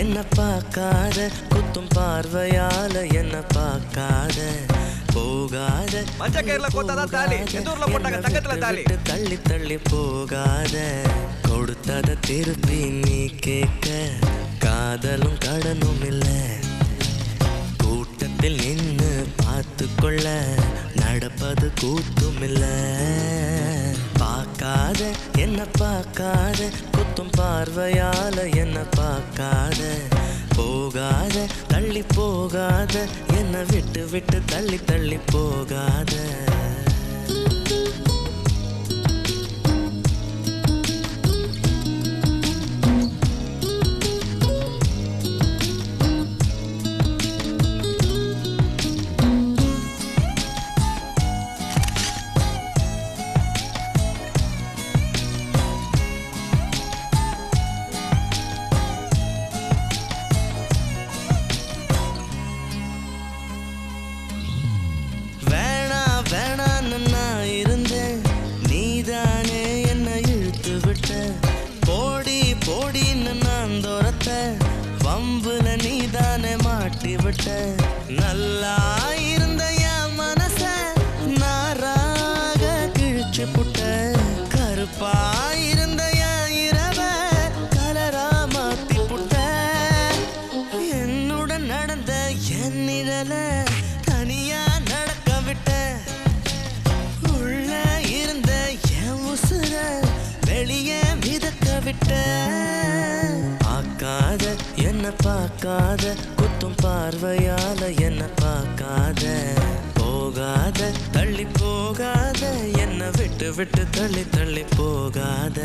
என்ன பார்க்காத குத்தும் பார்வையால என்ன பார்க்காத போகாத மஞ்ச கயிறுல கோத்தாதான் தாலி எந்த ஊர்ல போட்டாங்க தங்கத்துல தாலி தள்ளி தள்ளி போகாத கொடுத்தத திருப்பி நீ கேட்க காதலும் கடனும் இல்ல கூட்டத்தில் நின்னு பார்த்து கொள்ள நடப்பது கூத்தும் இல்ல பார்க்காத என்ன பார்க்காத குத்தும் பார்வையால என்ன பார்க்காத போகாத தள்ளி போகாத என்ன விட்டு விட்டு தள்ளி தள்ளி போகாத போடின்னு நான் தோரத்த வம்புல நீதானே மாட்டி விட்ட நல்லா இருந்த என் மனச நாராக கிழிச்சு புட்ட கருப்பா இருந்த என் இரவ கலரா மாத்தி புட்ட என்னுடன் நடந்த என் நிழல தனியா நடக்க விட்ட உள்ள இருந்த என் உசுர வெளியே மிதக்க விட்ட பார்க்காத என்ன பார்க்காத குத்தும் பார்வையால என்ன பார்க்காத போகாத தள்ளி போகாத என்ன விட்டு விட்டு தள்ளி தள்ளி போகாத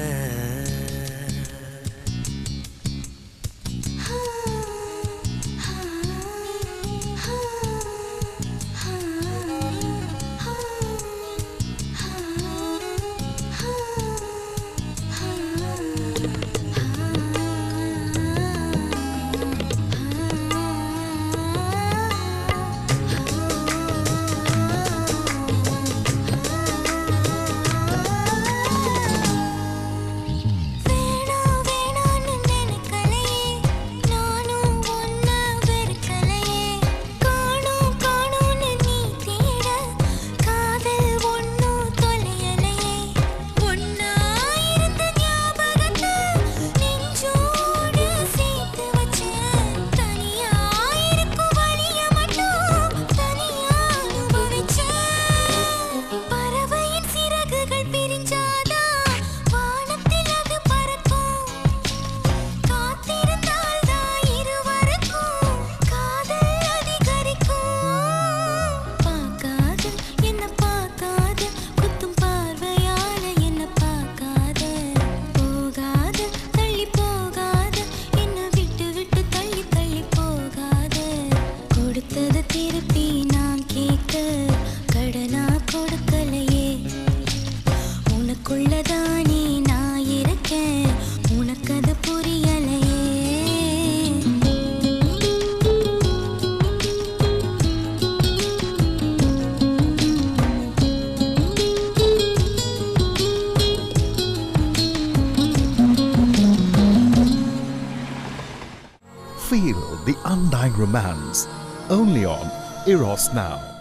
Feel the undying romance only on Eros Now.